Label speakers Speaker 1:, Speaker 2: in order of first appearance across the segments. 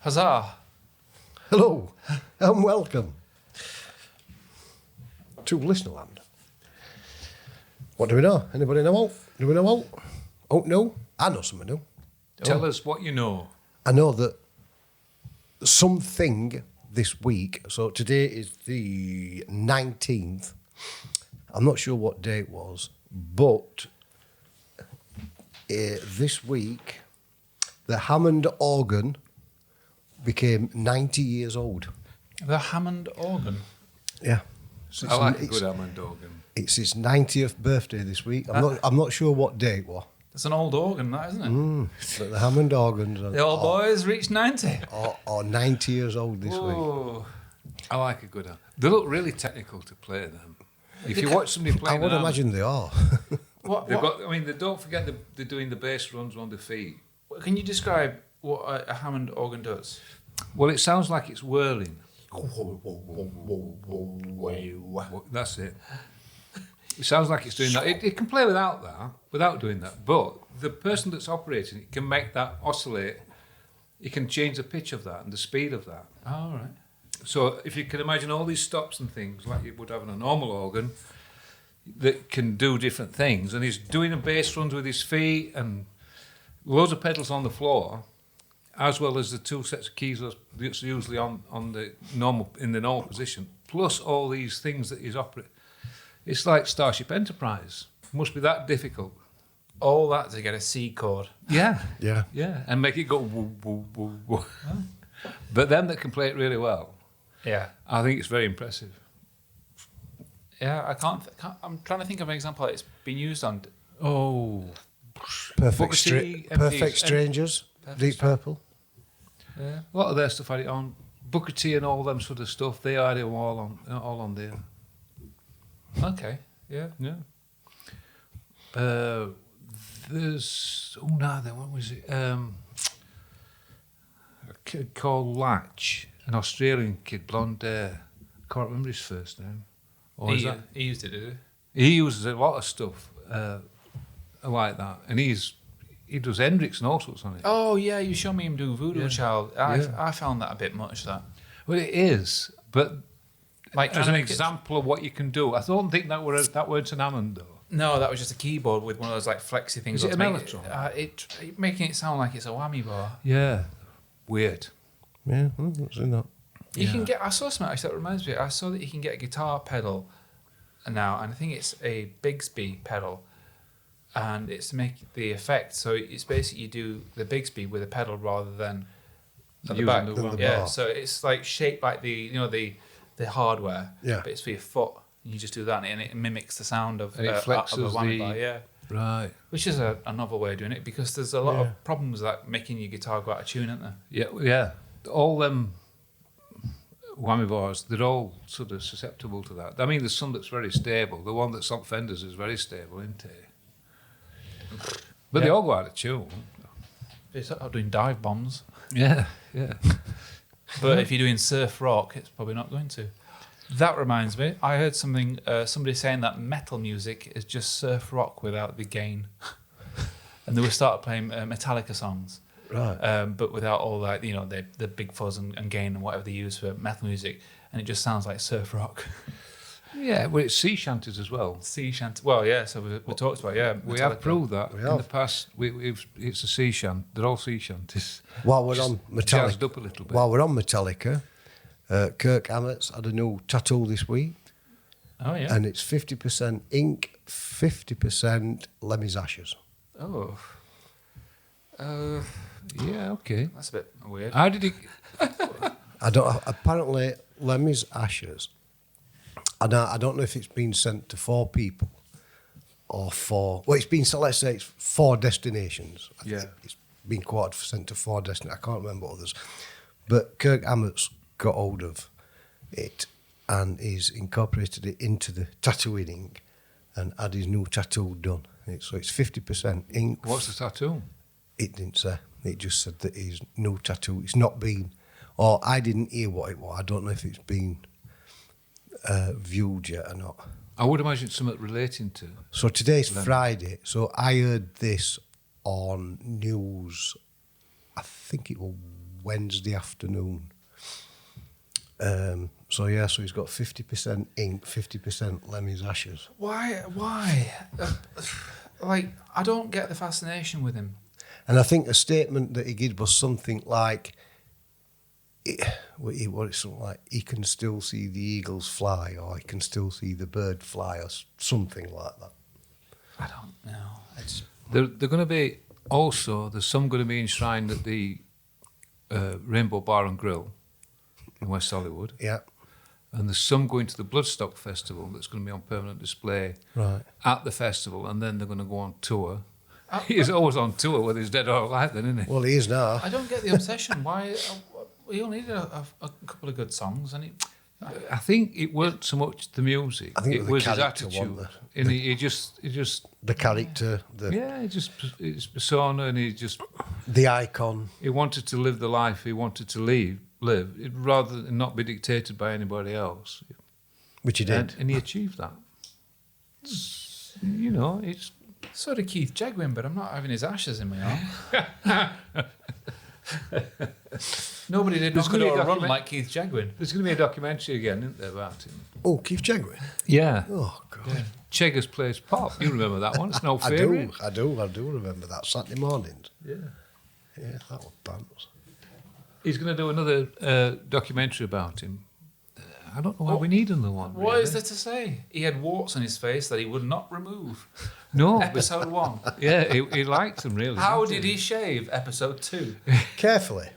Speaker 1: Huzzah!
Speaker 2: Hello and welcome to Listenerland. What do we know? Anybody know? Do we know? Oh, no. I know something new.
Speaker 3: Tell us what you know.
Speaker 2: I know that something this week, so today is the 19th. I'm not sure what day it was, but this week the Hammond organ became 90 years old.
Speaker 1: The Hammond organ.
Speaker 2: Yeah.
Speaker 3: I like a good Hammond organ.
Speaker 2: It's his 90th birthday this week. I'm not sure what day it was.
Speaker 1: It's an old organ, that, isn't it?
Speaker 2: But the Hammond organs
Speaker 1: The old boys reached 90.
Speaker 2: are 90 years old this week.
Speaker 1: Ooh.
Speaker 3: I like a good Hammond. They look really technical to play them. If you watch somebody play
Speaker 2: I would imagine they are.
Speaker 3: they don't forget they're doing the bass runs on the feet.
Speaker 1: Can you describe what a Hammond organ does?
Speaker 3: Well, it sounds like it's whirling. That's it. It sounds like it's doing that. It can play without doing that. But the person that's operating it can make that oscillate. It can change the pitch of that and the speed of that.
Speaker 1: Oh, all right.
Speaker 3: So if you can imagine all these stops and things like you would have on a normal organ that can do different things, and he's doing a bass runs with his feet and loads of pedals on the floor, as well as the two sets of keys that's usually on the normal position, plus all these things that he's operating. It's like Starship Enterprise. It must be that difficult.
Speaker 1: All that to get a C chord.
Speaker 3: Yeah.
Speaker 2: Yeah.
Speaker 3: And make it go woo, woo, woo, woo. But them that can play it really well,
Speaker 1: Yeah.
Speaker 3: I think it's very impressive.
Speaker 1: Yeah, I can't. I'm trying to think of an example that it's been used on.
Speaker 3: Oh.
Speaker 2: Perfect
Speaker 3: MPs,
Speaker 2: Strangers, Deep Purple.
Speaker 3: Yeah. A lot of their stuff had it on. Booker T and all them sort of stuff, they had it all on there.
Speaker 1: Okay. Yeah.
Speaker 3: Yeah. There's what was it? A kid called Latch, an Australian kid, blonde hair. I can't remember his first name.
Speaker 1: He used it, did he?
Speaker 3: He uses a lot of stuff like that, and he does Hendrix and all sorts on it.
Speaker 1: Oh yeah, you showed me him do Voodoo Child. I
Speaker 3: Yeah.
Speaker 1: found that a bit much. That
Speaker 3: Well, it is, but
Speaker 1: like
Speaker 3: as an example of what you can do, I don't think that word's an Hammond though.
Speaker 1: No, that was just a keyboard with one of those like flexy things.
Speaker 3: Is it a
Speaker 1: Make
Speaker 3: mellotron?
Speaker 1: it making it sound like it's a whammy bar.
Speaker 3: Yeah, weird.
Speaker 2: Yeah, what's in that?
Speaker 1: You can get. I saw something actually that reminds me. I saw that you can get a guitar pedal now, and I think it's a Bigsby pedal, and it's to make the effect. So it's basically you do the Bigsby with a pedal rather than at the
Speaker 3: Using
Speaker 1: back.
Speaker 3: the
Speaker 2: bar.
Speaker 1: Yeah, so it's like shaped like the hardware.
Speaker 2: Yeah.
Speaker 1: But it's for your foot. You just do that, and it mimics the sound of
Speaker 3: And it flexes
Speaker 1: of a whammy
Speaker 3: the-
Speaker 1: bar. Yeah.
Speaker 3: Right.
Speaker 1: Which is a novel way of doing it because there's a lot of problems with that making your guitar go out of tune, isn't there?
Speaker 3: Yeah. All them whammy bars, they're all sort of susceptible to that. I mean, there's some that's very stable. The one that's on Fenders is very stable, isn't it? But they all go out of tune.
Speaker 1: It's like doing dive bombs.
Speaker 3: Yeah.
Speaker 1: But if you're doing surf rock, it's probably not going to. That reminds me, I heard something, somebody saying that metal music is just surf rock without the gain. And they were started playing Metallica songs.
Speaker 2: Right.
Speaker 1: But without all that, the big fuzz and gain and whatever they use for metal music. And it just sounds like surf rock.
Speaker 3: Yeah, well, it's sea shanties as well.
Speaker 1: Sea shanty. Well, yeah, so we talked about,
Speaker 3: We have proved that
Speaker 2: We
Speaker 3: in
Speaker 2: have.
Speaker 3: the past. It's a sea shant. They're all sea shanties.
Speaker 2: While we're
Speaker 3: Just
Speaker 2: on
Speaker 3: jazzed
Speaker 2: Metallica,
Speaker 3: up a little bit.
Speaker 2: while we're on Metallica, Kirk Hammett's had a new tattoo this week,
Speaker 1: Oh, yeah.
Speaker 2: and it's 50% ink, 50% Lemmy's ashes.
Speaker 1: Oh.
Speaker 3: Yeah, okay.
Speaker 1: That's a bit weird.
Speaker 3: How did he?
Speaker 2: I don't. Apparently, Lemmy's ashes. And I don't know if it's been sent to 4 people or 4. Well, it's been. So let's say it's 4 destinations. I think it's been quoted sent to 4 destinations. I can't remember others. But Kirk Hammett's got hold of it and he's incorporated it into the tattooing ink and had his new tattoo done. So it's 50% ink.
Speaker 3: What's the tattoo?
Speaker 2: It didn't say. It just said that his new tattoo. It's not been, or I didn't hear what it was. I don't know if it's been viewed yet or not.
Speaker 3: I would imagine it's something relating to.
Speaker 2: So today's
Speaker 3: Lemmy.
Speaker 2: Friday. So I heard this on news. I think it was Wednesday afternoon. So he's got 50% ink, 50% Lemmy's ashes.
Speaker 1: Why? Like, I don't get the fascination with him.
Speaker 2: And I think a statement that he did was something like, something like, he can still see the eagles fly, or he can still see the bird fly, or something like that.
Speaker 1: I don't know.
Speaker 3: They're going to be also, there's some going to be enshrined at the Rainbow Bar and Grill in West Hollywood.
Speaker 2: Yeah.
Speaker 3: And there's some going to the Bloodstock Festival that's going to be on permanent display at the festival, and then they're going to go on tour. He's always on tour, whether he's dead or alive then, isn't he?
Speaker 2: Well, he is now.
Speaker 1: I don't get the obsession. Why? He only needed a couple of good songs, and
Speaker 3: I think it weren't so much the music.
Speaker 2: I think
Speaker 3: it was his
Speaker 2: character,
Speaker 3: attitude. And he just
Speaker 2: the character,
Speaker 3: his persona, and
Speaker 2: the icon.
Speaker 3: He wanted to live the life he wanted to live, rather than not be dictated by anybody else.
Speaker 2: Which he did.
Speaker 3: And he achieved that. It's
Speaker 1: so did Keith Jegwin, but I'm not having his ashes in my arm. Nobody did knock a run like Keith Jegwin.
Speaker 3: There's going to be a documentary again, isn't there, about him?
Speaker 2: Oh, Keith Jegwin?
Speaker 3: Yeah.
Speaker 2: Oh, God. Yeah.
Speaker 3: Cheggers Plays Pop. You remember that one? It's an old favourite.
Speaker 2: I do remember that. Saturday mornings.
Speaker 3: Yeah.
Speaker 2: Yeah, that was pants.
Speaker 3: He's going to do another documentary about him. I don't know why we need another one.
Speaker 1: What is there to say? He had warts on his face that he would not remove.
Speaker 3: No.
Speaker 1: Episode 1.
Speaker 3: Yeah, he liked them, really.
Speaker 1: How did he shave episode 2?
Speaker 2: Carefully.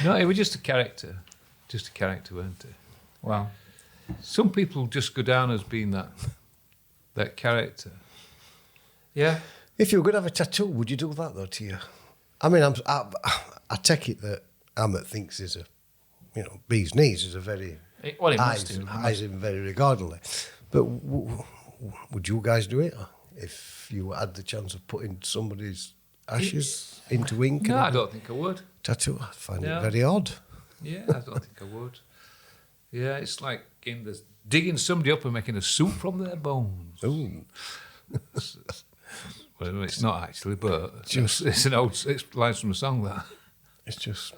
Speaker 3: No, it was just a character. Just a character, weren't it?
Speaker 1: Wow.
Speaker 3: Some people just go down as being that character.
Speaker 1: Yeah.
Speaker 2: If you were going to have a tattoo, would you do that, though, to you? I mean, I take it that Hammond thinks is a, bee's knees is a very...
Speaker 1: Well, he must do.
Speaker 2: Eyes him very regardlessly. But would you guys do it if you had the chance of putting somebody's ashes into ink?
Speaker 3: No, I don't think I would.
Speaker 2: Tattoo? I find it very odd.
Speaker 3: Yeah, I don't think I would. Yeah, it's like digging somebody up and making a soup from their bones.
Speaker 2: Ooh.
Speaker 3: Well, it's not actually, but it's lines from a song, that.
Speaker 2: It's just...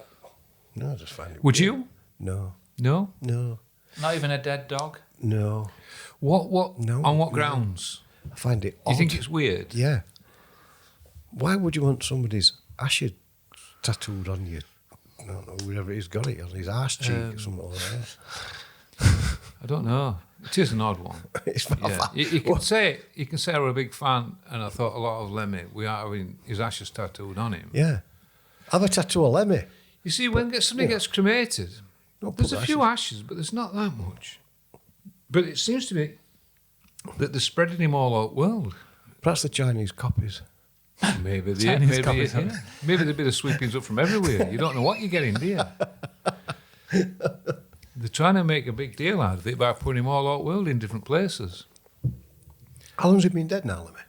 Speaker 2: No, I just find it
Speaker 3: Would
Speaker 2: weird.
Speaker 3: you?
Speaker 2: No.
Speaker 3: No?
Speaker 2: No.
Speaker 1: Not even a dead dog?
Speaker 2: No.
Speaker 3: What?
Speaker 2: No.
Speaker 3: On what grounds?
Speaker 2: I find it odd.
Speaker 3: You think it's weird?
Speaker 2: Yeah. Why would you want somebody's ashes tattooed on you? I don't know, whoever he's got it, on his arse cheek or something like that.
Speaker 3: I don't know. It is an odd one.
Speaker 2: It's not
Speaker 3: Yeah. You can say I were a big fan, and I thought a lot of Lemmy. We are having his ashes tattooed on him.
Speaker 2: Yeah. Have a tattoo of Lemmy.
Speaker 3: You see, when somebody gets cremated, there's a few ashes, but there's not that much. But it seems to me that they're spreading him all over the world.
Speaker 2: Perhaps the Chinese copies.
Speaker 3: Maybe
Speaker 1: Chinese copies,
Speaker 3: maybe there'd be the sweepings up from everywhere. You don't know what you're getting, do you? They're trying to make a big deal out of it by putting him all over the world in different places.
Speaker 2: How long's he been dead now, Lemmy?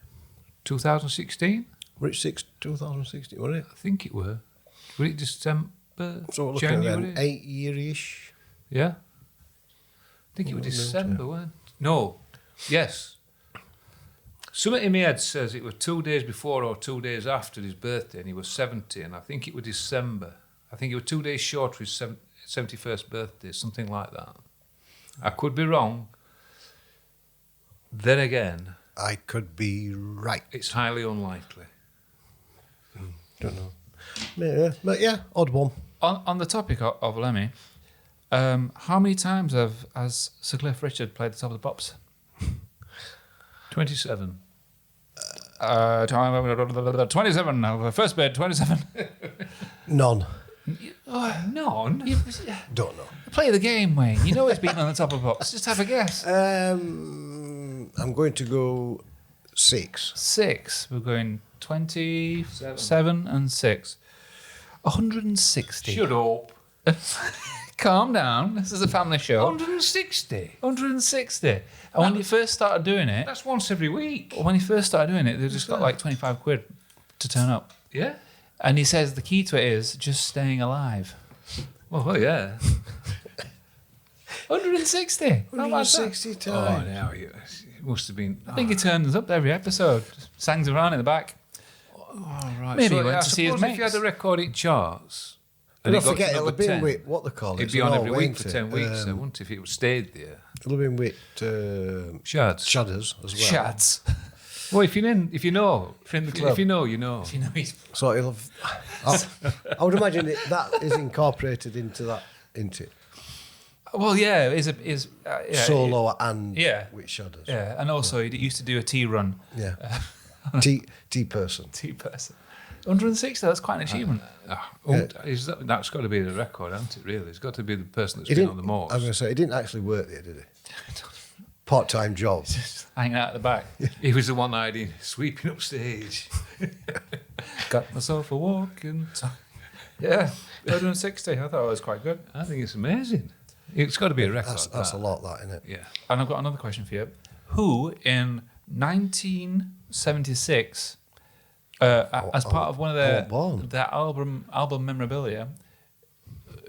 Speaker 3: 2016?
Speaker 2: Were it 2016, wasn't it?
Speaker 3: I think it were. Were it December?
Speaker 2: So we're looking
Speaker 3: January?
Speaker 2: at then 8 year-ish.
Speaker 3: Yeah. I think it was December, weren't it? No. Yes. Something in my head says it was 2 days before or 2 days after his birthday, and he was 70, and I think it was December. I think it was 2 days short of his 71st birthday, something like that. I could be wrong. Then again,
Speaker 2: I could be right.
Speaker 3: it's highly unlikely.
Speaker 2: Don't know. Yeah, but yeah, odd one.
Speaker 1: On the topic of Lemmy, how many times has Sir Cliff Richard played the Top of the Pops?
Speaker 3: 27.
Speaker 1: 27. First bed, 27.
Speaker 2: None.
Speaker 3: None?
Speaker 2: Don't know.
Speaker 1: Play the game, Wayne. You know it's been on the Top of the Pops. Just have a guess.
Speaker 2: I'm going to go 6.
Speaker 1: 6. We're going 27 and 6. 160.
Speaker 3: Shut up.
Speaker 1: Calm down. This is a family show.
Speaker 3: 160?
Speaker 1: 160. And when you first started doing it,
Speaker 3: That's once every week.
Speaker 1: when he first started doing it, they just got like 25 quid to turn up.
Speaker 3: Yeah?
Speaker 1: And he says the key to it is just staying alive.
Speaker 3: Well, yeah.
Speaker 1: 160. How about that?
Speaker 2: 160
Speaker 3: Oh,
Speaker 2: times.
Speaker 3: now it must have been...
Speaker 1: I think he turns up every episode. Just sangs around in the back.
Speaker 3: Oh, right.
Speaker 1: Maybe
Speaker 3: so
Speaker 1: he went
Speaker 3: I
Speaker 1: to see his
Speaker 3: suppose if you
Speaker 1: mates.
Speaker 3: had a record in charts,
Speaker 2: And
Speaker 3: it
Speaker 2: don't
Speaker 3: got
Speaker 2: forget,
Speaker 3: to
Speaker 2: it'll
Speaker 3: number
Speaker 2: have
Speaker 3: 10,
Speaker 2: been with, what they call it?
Speaker 3: it'd be on every week
Speaker 2: won't
Speaker 3: for
Speaker 2: it?
Speaker 3: 10 weeks, so wouldn't it, if it stayed there?
Speaker 2: It'll have been with
Speaker 3: Shads.
Speaker 2: Shadders as well.
Speaker 1: Shads.
Speaker 3: Well, if you know,
Speaker 1: Friend of the club.
Speaker 3: if you know, you know.
Speaker 1: You know he's
Speaker 2: So it'll have, I would imagine that is incorporated into that, into it.
Speaker 1: well, yeah, yeah,
Speaker 2: Solo and
Speaker 1: yeah.
Speaker 2: with Shadders.
Speaker 1: Yeah, and also he used to do a tea run.
Speaker 2: Yeah. T person.
Speaker 1: Tea person. 160. That's quite an achievement.
Speaker 3: That's got to be the record, hasn't it? Really, it's got to be the person that's
Speaker 2: He
Speaker 3: been
Speaker 2: didn't,
Speaker 3: on the most.
Speaker 2: I was going to say, he didn't actually work there, did he? Part-time job.
Speaker 1: Hanging out at the back.
Speaker 3: He was the one hiding, sweeping up stage.
Speaker 1: Got myself a walking. Yeah, 160. I thought it was quite good.
Speaker 3: I think it's amazing. It's got to be a record.
Speaker 2: That's a lot, that, isn't it?
Speaker 3: Yeah.
Speaker 1: And I've got another question for you. Who in 1976, as part of one of their album memorabilia,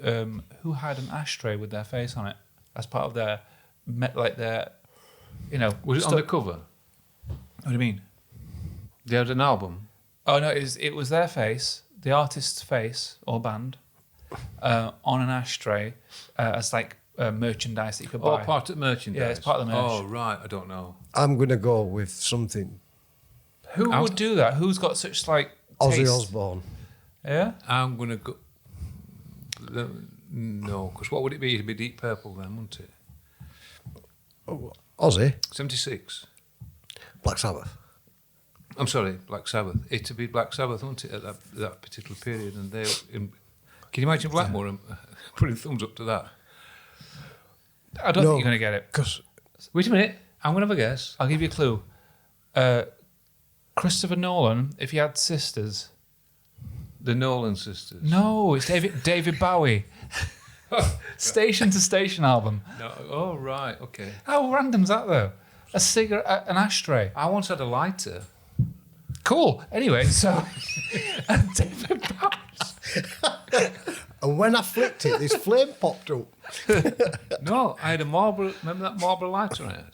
Speaker 1: who had an ashtray with their face on it as part of their
Speaker 3: Was it on the cover?
Speaker 1: What do you mean?
Speaker 3: They had an album.
Speaker 1: Oh no, it was their face, the artist's face or band, on an ashtray as like merchandise that you could buy.
Speaker 3: Oh, part of merchandise.
Speaker 1: Yeah, it's part of the merch.
Speaker 3: Oh, right. I don't know.
Speaker 2: I'm going to go with something.
Speaker 1: Who would do that? Who's got such like
Speaker 2: Ozzy
Speaker 1: taste?
Speaker 2: Osbourne.
Speaker 1: Yeah.
Speaker 3: I'm going to go. No, because what would it be? It'd be Deep Purple then, wouldn't it?
Speaker 2: Ozzy.
Speaker 3: 76.
Speaker 2: Black Sabbath.
Speaker 3: I'm sorry, Black Sabbath. It'd be Black Sabbath, wouldn't it, at that particular period? And they, can you imagine Blackmore putting thumbs up to that?
Speaker 1: I don't think you're going to get it.
Speaker 2: Because
Speaker 3: Wait a minute, I'm going to have a guess.
Speaker 1: I'll give you a clue. Christopher Nolan, if he had sisters.
Speaker 3: The Nolan sisters.
Speaker 1: No, it's David Bowie. Station to Station album.
Speaker 3: No. Oh, right, okay.
Speaker 1: How random's that though? A cigarette, an ashtray.
Speaker 3: I once had a lighter.
Speaker 1: Cool. Anyway, so David Bowie.
Speaker 2: and when I flicked it, this flame popped up.
Speaker 3: No, I had a Marlboro. Remember that Marlboro lighter I had?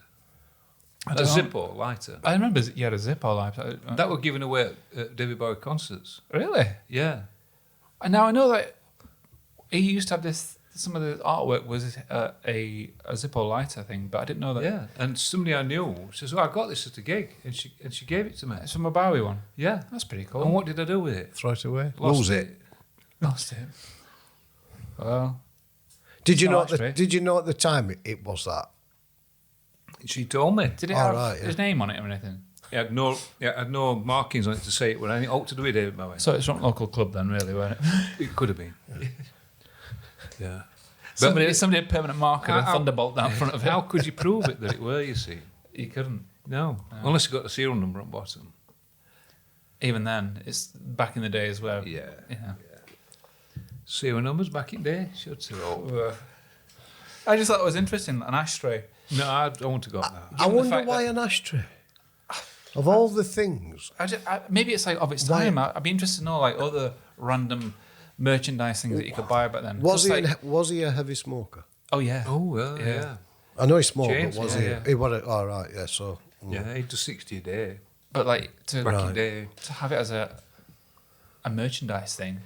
Speaker 3: A Zippo lighter.
Speaker 1: I remember you had a Zippo lighter.
Speaker 3: That were given away at David Bowie concerts.
Speaker 1: Really?
Speaker 3: Yeah.
Speaker 1: And now I know that he used to have this. Some of the artwork was a Zippo lighter thing, but I didn't know that.
Speaker 3: Yeah. And somebody I knew says, "Oh, I got this at a gig," and she gave it to me.
Speaker 1: It's from a Bowie one.
Speaker 3: Yeah.
Speaker 1: That's pretty cool.
Speaker 3: And what did I do with it?
Speaker 2: Throw it away.
Speaker 3: Lost
Speaker 2: Lose it.
Speaker 1: Lost it. Well,
Speaker 2: Did you
Speaker 1: No,
Speaker 2: know?
Speaker 1: actually.
Speaker 2: Did you know at the time it was that?
Speaker 3: She told me.
Speaker 1: did it
Speaker 2: All
Speaker 1: have
Speaker 2: right, yeah.
Speaker 1: his name on it or anything?
Speaker 3: It had no markings on it to say it was anything ought to do with David Bowie.
Speaker 1: So it's from local club then, really, wasn't it?
Speaker 3: It could have been. Yeah.
Speaker 1: Somebody had a permanent marker and
Speaker 3: How-
Speaker 1: Thunderbolt down front of it.
Speaker 3: How could you prove it that it were, you see?
Speaker 1: You couldn't.
Speaker 3: No. Unless you got the serial number on bottom.
Speaker 1: Even then, it's back in the days where
Speaker 3: Yeah.
Speaker 1: you know.
Speaker 3: Serial numbers back in day? Should say. Oh.
Speaker 1: I just thought it was interesting, an ashtray.
Speaker 3: No, I don't want to go that.
Speaker 2: I
Speaker 1: Given the
Speaker 2: wonder
Speaker 1: fact
Speaker 2: why an ashtray. Of all the things,
Speaker 1: Maybe it's like of its
Speaker 2: Why-
Speaker 1: time. I'd be interested to know like other random merchandise things that you could buy back then.
Speaker 2: was
Speaker 1: Just
Speaker 2: he?
Speaker 1: like,
Speaker 2: Was he a heavy smoker?
Speaker 1: oh yeah.
Speaker 3: Oh, well,
Speaker 1: Yeah.
Speaker 3: yeah.
Speaker 2: I know he smoked,
Speaker 3: James,
Speaker 2: but was
Speaker 3: yeah,
Speaker 2: he?
Speaker 3: yeah.
Speaker 2: He was. All right, yeah. So
Speaker 3: Yeah, 8 to 60 a day.
Speaker 1: But like to
Speaker 3: Back
Speaker 2: Right.
Speaker 3: in day.
Speaker 1: to have it as a merchandise thing.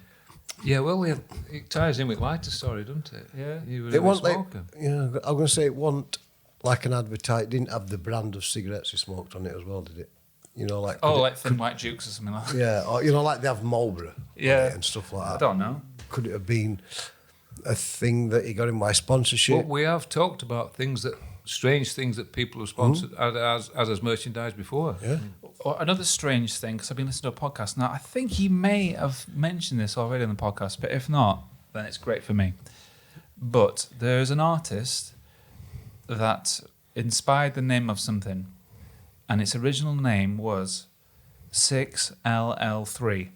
Speaker 3: Yeah, well, it ties in with lighter story, doesn't it?
Speaker 1: Yeah.
Speaker 3: You were
Speaker 2: it wasn't like.
Speaker 3: smoker.
Speaker 2: Yeah, I'm going to say it wasn't like an advertise. It didn't have the brand of cigarettes he smoked on it as well, did it? You know, like
Speaker 1: Oh,
Speaker 2: could it-
Speaker 1: like Thin White Dukes or something like that.
Speaker 2: yeah, or you know, like they have Marlboro,
Speaker 1: Yeah.
Speaker 2: and stuff like that.
Speaker 1: I don't know.
Speaker 2: Could it have been a thing that he got in by sponsorship?
Speaker 3: Well, we have talked about strange things that people have sponsored as merchandise before.
Speaker 2: Yeah.
Speaker 1: Or another strange thing, because I've been listening to a podcast now. I think he may have mentioned this already in the podcast, but if not, then it's great for me. But there's an artist that inspired the name of something, and its original name was 6LL3,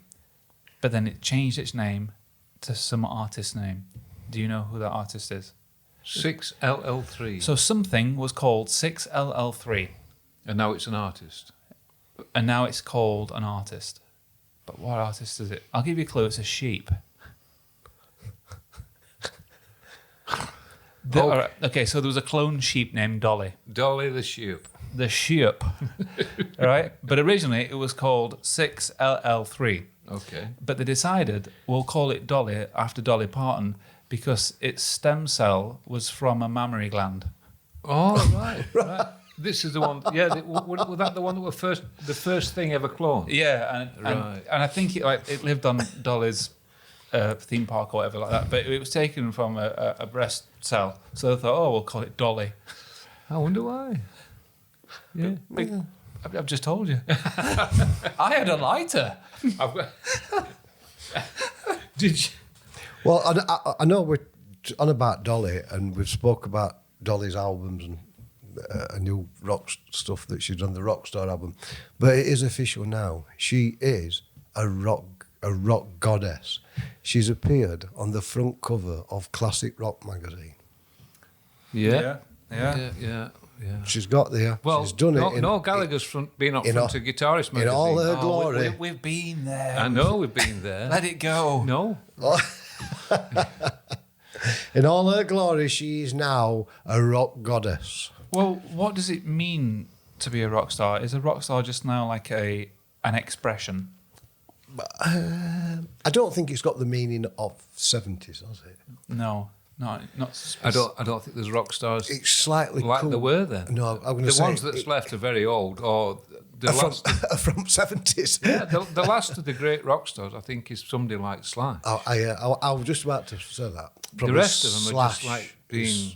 Speaker 1: but then it changed its name to some artist's name. Do you know who that artist is?
Speaker 3: 6LL3.
Speaker 1: So something was called 6LL3.
Speaker 3: And now it's an artist.
Speaker 1: And now it's called an artist. But what artist is it? I'll give you a clue. It's a sheep.
Speaker 3: Okay.
Speaker 1: All right, okay, so there was a clone sheep named Dolly.
Speaker 3: Dolly the sheep.
Speaker 1: the ship, right? But originally it was called 6LL3.
Speaker 3: Okay.
Speaker 1: But they decided we'll call it Dolly after Dolly Parton because its stem cell was from a mammary gland.
Speaker 3: Oh, right. This is the one. Yeah, was that the one that was the first thing ever cloned?
Speaker 1: Yeah, and I think it lived on Dolly's theme park or whatever like that. But it was taken from a breast cell, so they thought, oh, we'll call it Dolly.
Speaker 3: I wonder why. Yeah,
Speaker 1: I've just told you. I had a lighter.
Speaker 3: Did you?
Speaker 2: Well, I know we're on about Dolly, and we've spoke about Dolly's albums and a new rock stuff that she's done, the Rockstar album. But it is official now. She is a rock goddess. She's appeared on the front cover of Classic Rock magazine.
Speaker 3: Yeah.
Speaker 2: She's got there.
Speaker 3: Well,
Speaker 2: she's done it.
Speaker 3: Noel Gallagher's been up front of Guitarist magazine.
Speaker 2: In all her glory.
Speaker 1: We've been there.
Speaker 3: I know we've been there.
Speaker 1: Let it go.
Speaker 3: No.
Speaker 2: In all her glory, she is now a rock goddess.
Speaker 1: Well, what does it mean to be a rock star? Is a rock star just now like an expression?
Speaker 2: I don't think it's got the meaning of 70s, does it?
Speaker 1: No, not.
Speaker 3: I don't think there's rock stars.
Speaker 2: It's slightly
Speaker 3: like
Speaker 2: cool.
Speaker 3: there were then.
Speaker 2: No, I'm going to
Speaker 3: the
Speaker 2: say
Speaker 3: ones that's left are very old, or the last
Speaker 2: from 70s.
Speaker 3: Yeah, the last of the great rock stars, I think, is somebody like Slash.
Speaker 2: I was just about to say that.
Speaker 3: The rest of them are just like being.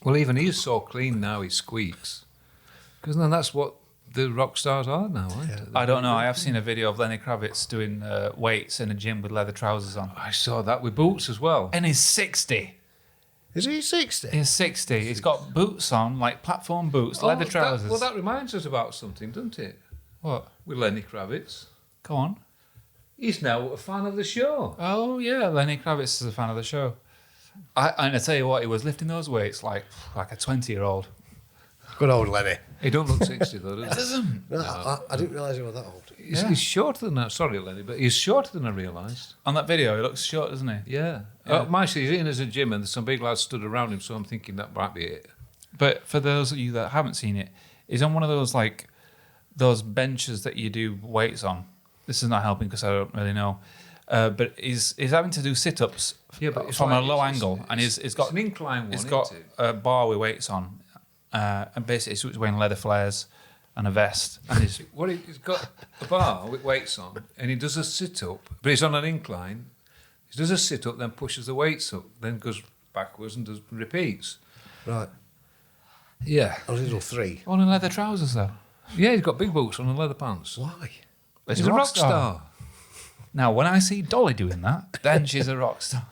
Speaker 3: Well, even he's so clean now, he squeaks. Because then that's what the rock stars are now, aren't they?
Speaker 1: I don't know. I have seen a video of Lenny Kravitz doing weights in a gym with leather trousers on.
Speaker 3: I saw that with boots as well.
Speaker 1: And he's 60.
Speaker 2: Is he 60?
Speaker 1: He's 60. He's got boots on, like platform boots, leather trousers.
Speaker 3: That reminds us about something, doesn't it?
Speaker 1: What?
Speaker 3: With Lenny Kravitz.
Speaker 1: Go on.
Speaker 3: He's now a fan of the show.
Speaker 1: Oh, yeah. Lenny Kravitz is a fan of the show. And I tell you what, he was lifting those weights like a 20-year-old.
Speaker 2: Good old Lenny.
Speaker 3: He don't look 60 though, does he?
Speaker 1: Doesn't.
Speaker 2: No, I didn't realise he was that old.
Speaker 3: He's shorter than that. Sorry, Lenny, but he's shorter than I realised.
Speaker 1: On that video, he looks short, doesn't he?
Speaker 3: Yeah. He's in as a gym and there's some big lads stood around him, so I'm thinking that might be it.
Speaker 1: But for those of you that haven't seen it, he's on one of those those benches that you do weights on. This is not helping because I don't really know. But he's having to do sit-ups from a low angle, and he's got
Speaker 3: an incline one.
Speaker 1: He's got a bar with weights on, and basically he's wearing leather flares and a vest, and he's
Speaker 3: got a bar with weights on, and he does a sit-up, but he's on an incline. He does a sit-up, then pushes the weights up, then goes backwards and repeats.
Speaker 2: Right.
Speaker 3: Yeah.
Speaker 2: A little 3.
Speaker 1: on in leather trousers though.
Speaker 3: Yeah, he's got big boots on and leather pants.
Speaker 2: Why?
Speaker 3: He's a rock star.
Speaker 1: Now, when I see Dolly doing that, then she's a rock star.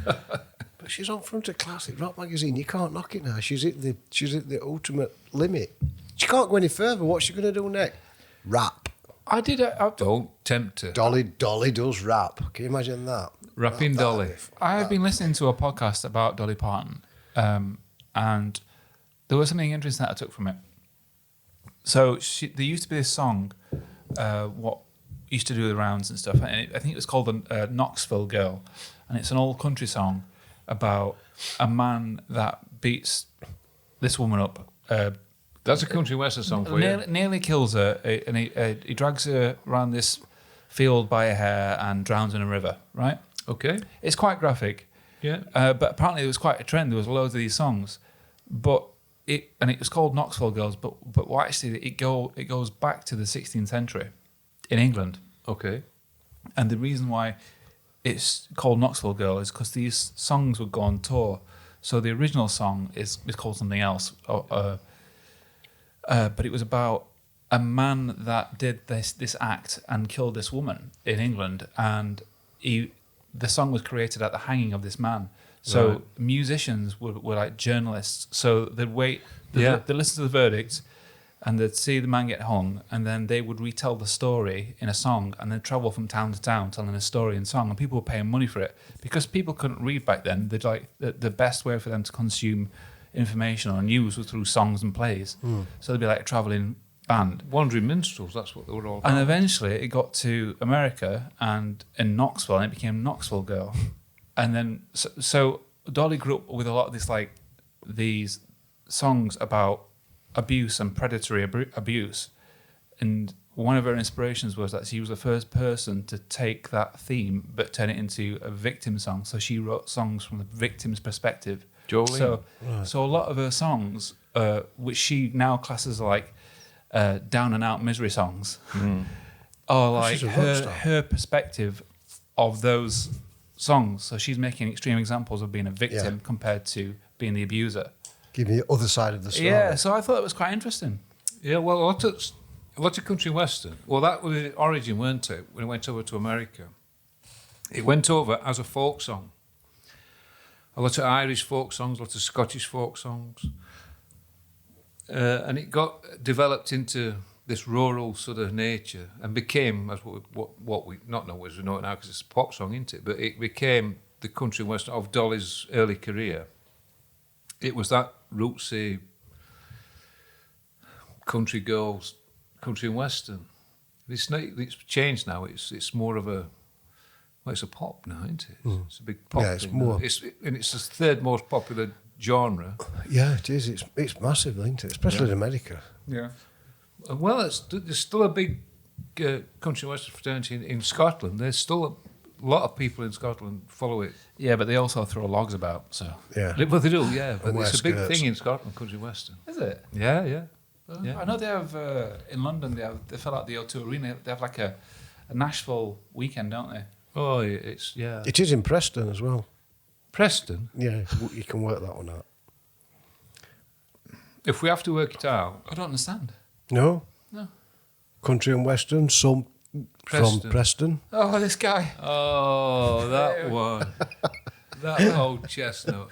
Speaker 2: But she's on front of Classic Rock magazine. You can't knock it now. She's at the ultimate limit. She can't go any further. What's she going to do next? Rap.
Speaker 1: I did.
Speaker 3: Don't tempt her.
Speaker 2: Dolly does rap. Can you imagine that?
Speaker 3: Rapping Dolly.
Speaker 1: I have been listening to a podcast about Dolly Parton, and there was something interesting that I took from it. So there used to be this song, what used to do the rounds and stuff, and I think it was called the Knoxville Girl, and it's an old country song about a man that beats this woman up.
Speaker 3: That's a country western song for you.
Speaker 1: Nearly kills her, and he drags her around this field by her hair and drowns in a river, right?
Speaker 3: Okay.
Speaker 1: It's quite graphic.
Speaker 3: Yeah.
Speaker 1: But apparently there was quite a trend. There was loads of these songs, but it was called Knoxville Girls. But actually it goes back to the 16th century in England.
Speaker 3: Okay.
Speaker 1: And the reason why it's called Knoxville Girl is because these songs would go on tour. So the original song is called something else. But it was about a man that did this act and killed this woman in England, and the song was created at the hanging of this man. So
Speaker 3: Right.
Speaker 1: musicians were like journalists. So they'd wait, they'd listen to the verdict, and they'd see the man get hung, and then they would retell the story in a song, and then travel from town to town telling a story in song, and people were paying money for it because people couldn't read back then. They'd like the best way for them to consume information or news was through songs and plays. So they'd be like a travelling band.
Speaker 3: Wandering minstrels, that's what they were all about.
Speaker 1: And eventually it got to America and in Knoxville, and it became Knoxville Girl. And then so Dolly grew up with a lot of these songs about abuse and predatory abuse. And one of her inspirations was that she was the first person to take that theme but turn it into a victim song. So she wrote songs from the victim's perspective.
Speaker 3: Jolene.
Speaker 1: So a lot of her songs, which she now classes like down and out misery songs, are like
Speaker 2: She's a rock star.
Speaker 1: her perspective of those songs. So she's making extreme examples of being a victim compared to being the abuser.
Speaker 2: Give me the other side of the story.
Speaker 1: Yeah, so I thought it was quite interesting.
Speaker 3: Yeah, well, a lot of country western. Well, that was the origin, weren't it? When it went over to America, it went over as a folk song. A lot of Irish folk songs, a lot of Scottish folk songs, and it got developed into this rural sort of nature and became, as what we not know as we know it now because it's a pop song, isn't it? But it became the country western of Dolly's early career. It was that rootsy country girls, country and western. It's changed now. It's more of a, well, it's a pop now, isn't it? It's a big pop.
Speaker 2: Yeah, it's
Speaker 3: thing
Speaker 2: more.
Speaker 3: now. It's the third most popular genre.
Speaker 2: Yeah, it is. It's massive, isn't it? Especially in America.
Speaker 1: Yeah.
Speaker 3: Well, there's still a big country and western fraternity in Scotland. There's still a lot of people in Scotland follow it.
Speaker 1: Yeah, but they also throw logs about, so.
Speaker 2: Yeah.
Speaker 3: Well, they do, yeah. But
Speaker 2: And wear
Speaker 3: it's a big
Speaker 2: skirts.
Speaker 3: thing in Scotland, country and western.
Speaker 1: Is it?
Speaker 3: Yeah, yeah. Yeah.
Speaker 1: I know they have, in London, they fill out the O2 Arena, they have like a Nashville weekend, don't they?
Speaker 3: Oh, it's, yeah.
Speaker 2: It is in Preston as well.
Speaker 3: Preston,
Speaker 2: Yeah, you can work that one out.
Speaker 3: if we have to work it out,
Speaker 1: I don't understand.
Speaker 2: No?
Speaker 1: No.
Speaker 2: Country and Western, some
Speaker 3: Preston.
Speaker 2: from Preston.
Speaker 1: Oh, this guy.
Speaker 3: oh, that one. That old chestnut.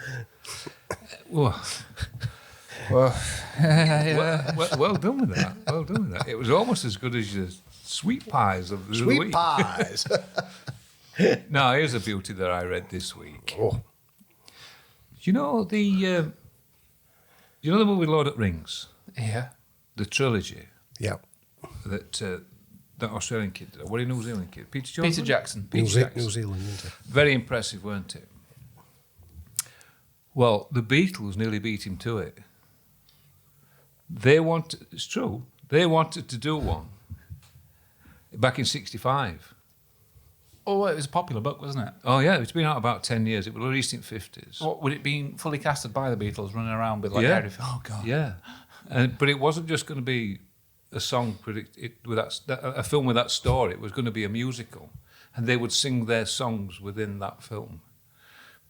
Speaker 3: Whoa.
Speaker 1: Well, yeah.
Speaker 3: Well done with that. Well done with that. It was almost as good as your sweet pies of the
Speaker 2: Sweet
Speaker 3: week.
Speaker 2: pies.
Speaker 3: Now, here's a beauty that I read this week.
Speaker 2: Oh,
Speaker 3: You know the movie Lord of the Rings,
Speaker 1: Yeah.
Speaker 3: the trilogy
Speaker 2: yeah.
Speaker 3: that Australian kid, what a New Zealand kid, Peter Jones.
Speaker 1: Peter Jackson.
Speaker 3: Peter Jackson.
Speaker 2: New Zealand, isn't it?
Speaker 3: Very impressive, weren't it? Well, the Beatles nearly beat him to it. It's true, they wanted to do one back in 65.
Speaker 1: Oh, it was a popular book, wasn't it?
Speaker 3: Oh, yeah, it's been out about 10 years. It was released in 50s.
Speaker 1: What, would it be fully casted by the Beatles running around with like
Speaker 3: Yeah.
Speaker 1: Harry? Oh, God.
Speaker 3: Yeah. But it wasn't just going to be a song, a film with that story. It was going to be a musical. And they would sing their songs within that film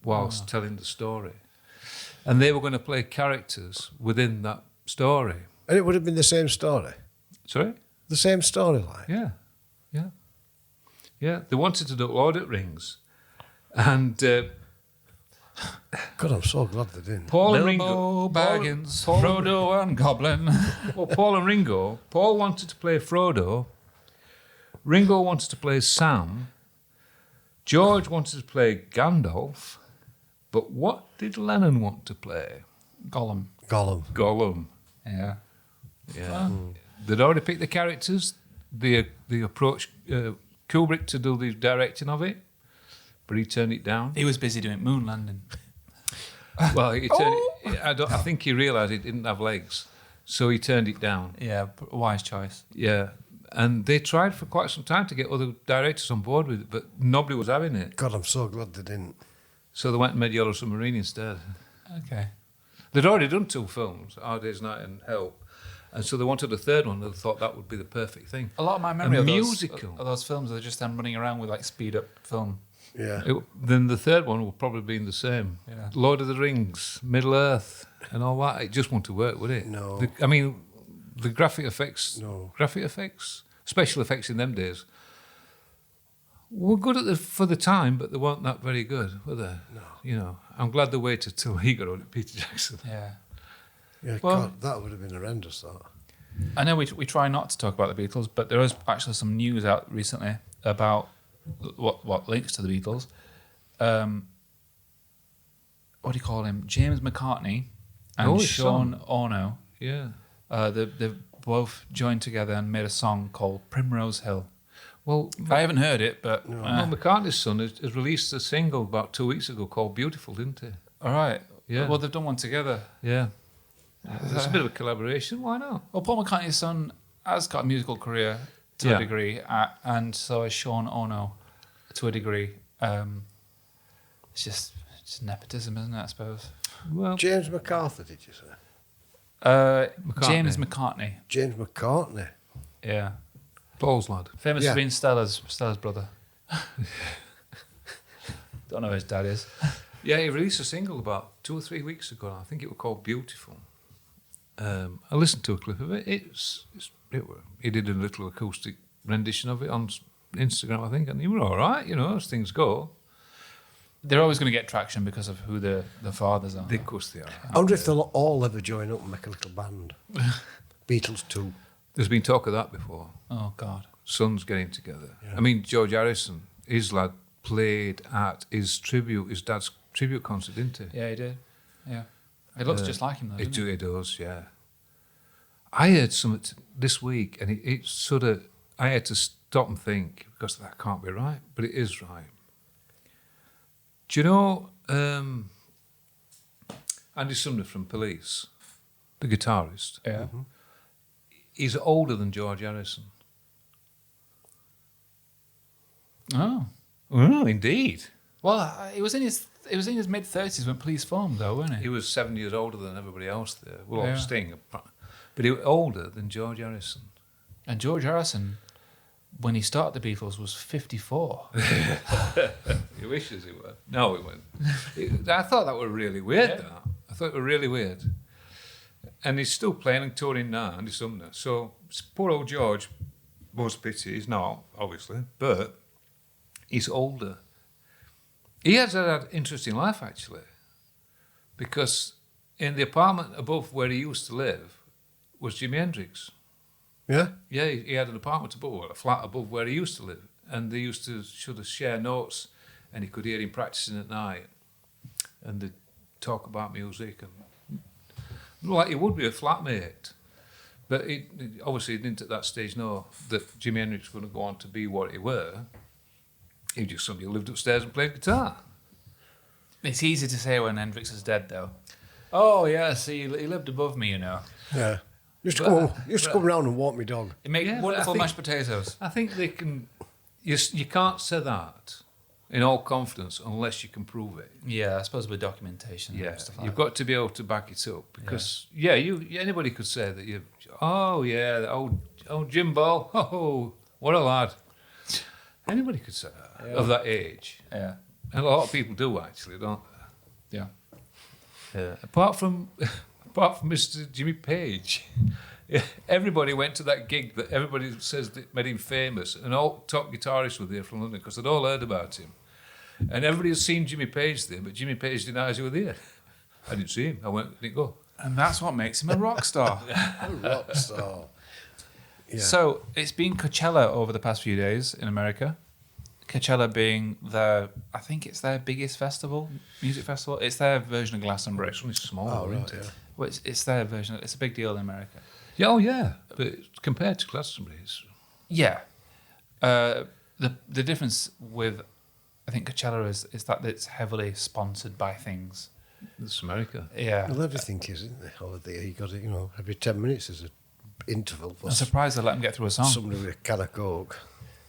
Speaker 3: whilst telling the story. And they were going to play characters within that story.
Speaker 2: And it would have been the same story.
Speaker 3: Sorry?
Speaker 2: The same storyline.
Speaker 3: Yeah. Yeah. Yeah. They wanted to do Lord of the Rings. And
Speaker 2: God, I'm so glad they didn't.
Speaker 3: Paul and
Speaker 1: Bilbo
Speaker 3: Ringo...
Speaker 1: Baggins,
Speaker 3: Paul-
Speaker 1: Frodo and Goblin.
Speaker 3: Well, Paul and Ringo. Paul wanted to play Frodo. Ringo wanted to play Sam. George wanted to play Gandalf. But what did Lennon want to play?
Speaker 1: Gollum.
Speaker 2: Gollum.
Speaker 3: Gollum.
Speaker 1: Yeah.
Speaker 3: Yeah. They'd already picked the characters. They approached Kubrick to do the directing of it, but he turned it down.
Speaker 1: He was busy doing moon landing.
Speaker 3: Well, he turned I think he realised it didn't have legs, so he turned it down.
Speaker 1: Yeah, wise choice.
Speaker 3: Yeah. And they tried for quite some time to get other directors on board with it, but nobody was having it.
Speaker 2: God, I'm so glad they didn't.
Speaker 3: So they went and made Yellow Submarine instead.
Speaker 1: Okay.
Speaker 3: They'd already done 2 films, Our Day's Night and Help, and so they wanted a third one. They thought that would be the perfect thing.
Speaker 1: A lot of my memory
Speaker 3: A
Speaker 1: of
Speaker 3: musical.
Speaker 1: those films are just them running around with like speed up film.
Speaker 2: Yeah.
Speaker 3: Then the third one would probably be the same.
Speaker 1: Yeah.
Speaker 3: Lord of the Rings, Middle Earth, and all that. It just wouldn't work, would it?
Speaker 2: No.
Speaker 3: The graphic effects,
Speaker 2: No.
Speaker 3: special effects in them days were good for the time, but they weren't that very good, were they?
Speaker 2: No.
Speaker 3: You know, I'm glad they waited till he got on it, Peter Jackson.
Speaker 1: Yeah.
Speaker 2: Yeah,
Speaker 1: Well-
Speaker 2: God, that would have been horrendous, that.
Speaker 1: I know we try not to talk about the Beatles, but there is actually some news out recently about what links to the Beatles. What do you call him? James McCartney and
Speaker 3: his
Speaker 1: Sean
Speaker 3: son.
Speaker 1: Ono.
Speaker 3: Yeah.
Speaker 1: They've both joined together and made a song called Primrose Hill.
Speaker 3: Well,
Speaker 1: I haven't heard it, but
Speaker 3: McCartney's son has released a single about 2 weeks ago called Beautiful, didn't he?
Speaker 1: all right.
Speaker 3: Yeah.
Speaker 1: Well, they've done one together.
Speaker 3: Yeah. It's a bit of a collaboration. Why not?
Speaker 1: Well, Paul McCartney's son has got a musical career to a degree, and so has Sean Ono to a degree. It's just nepotism, isn't it, I suppose?
Speaker 3: Well,
Speaker 2: James MacArthur, did you say?
Speaker 1: James McCartney.
Speaker 2: James McCartney.
Speaker 1: Yeah.
Speaker 3: Paul's lad.
Speaker 1: Famous for being Stella's brother. Don't know who his dad is.
Speaker 3: Yeah, he released a single about 2 or 3 weeks ago. I think it was called Beautiful. I listened to a clip of it. He did a little acoustic rendition of it on Instagram, I think, and he were all right, as things go.
Speaker 1: They're always going to get traction because of who the fathers are.
Speaker 3: Of course they are.
Speaker 2: I wonder if they'll all ever join up and make a little band. Beatles too.
Speaker 3: There's been talk of that before.
Speaker 1: Oh, God.
Speaker 3: Sons getting together.
Speaker 2: Yeah.
Speaker 3: I mean, George Harrison, his lad, played at his dad's tribute concert, didn't he?
Speaker 1: Yeah, he did. Yeah. It looks just like him, though, doesn't it?
Speaker 3: It does, yeah. I heard something this week, and it sort of, I had to stop and think, because that can't be right, but it is right. Do you know Andy Sumner from Police, the guitarist?
Speaker 1: Yeah.
Speaker 3: He's older than George Harrison.
Speaker 1: Oh.
Speaker 3: Oh, indeed.
Speaker 1: Well, it was in his mid-30s when Police formed, though, wasn't it?
Speaker 3: He was 7 years older than everybody else there. Well,
Speaker 1: Yeah.
Speaker 3: Sting, but he was older than George Harrison.
Speaker 1: And George Harrison, when he started the Beatles, was 54.
Speaker 3: He wishes he were. No, he wasn't. I thought that was really weird, that. I thought it was really weird. And he's still playing and touring now, Andy Sumner. So, poor old George, most pity, he's not, obviously, but he's older. He has had an interesting life, actually, because in the apartment above where he used to live was Jimi Hendrix.
Speaker 2: Yeah?
Speaker 3: Yeah, he had an apartment above, well, a flat above where he used to live, and they used to sort of share notes, and he could hear him practicing at night, and they'd talk about music, and like he would be a flatmate, but he obviously didn't at that stage know that Jimi Hendrix was going to go on to be what he were. He just somebody who lived upstairs and played guitar.
Speaker 1: It's easy to say when Hendrix is dead, though. Oh, yeah, see, he lived above me,
Speaker 2: Yeah. Used to come round and walk my dog.
Speaker 1: He made
Speaker 3: Yeah,
Speaker 1: wonderful
Speaker 3: but I think-
Speaker 1: mashed potatoes.
Speaker 3: I think they can. You can't say that in all confidence unless you can prove it.
Speaker 1: Yeah, I suppose with documentation
Speaker 3: Yeah,
Speaker 1: and stuff like
Speaker 3: you've
Speaker 1: that.
Speaker 3: got to be able to back it up because anybody could say that you. Oh yeah, old Jimbo. Oh, what a lad. Anybody could say that of that age,
Speaker 1: Yeah,
Speaker 3: and a lot of people do actually, don't
Speaker 1: yeah.
Speaker 3: they? Apart from Mr. Jimmy Page. Yeah, everybody went to that gig that everybody says that made him famous, and all top guitarists were there from London because they'd all heard about him. And everybody had seen Jimmy Page there, but Jimmy Page denies he was there. I didn't see him. I didn't go.
Speaker 1: And that's what makes him a rock star.
Speaker 2: A rock star. Yeah.
Speaker 1: So it's been Coachella over the past few days in America. Coachella being I think it's their biggest music festival. It's their version of Glastonbury.
Speaker 3: It's only small,
Speaker 2: Oh,
Speaker 3: isn't
Speaker 2: right,
Speaker 3: it?
Speaker 2: yeah.
Speaker 1: Well, it's their version. It's a big deal in America.
Speaker 3: Yeah, oh yeah. But compared to Glastonbury, it's
Speaker 1: Yeah. The difference with, I think, Coachella is that it's heavily sponsored by things.
Speaker 3: America.
Speaker 1: Yeah.
Speaker 2: Well, everything is, isn't it? Holiday, you got it, every 10 minutes there's an interval.
Speaker 1: I'm surprised they let them get through a song.
Speaker 2: Somebody with a can of Coke.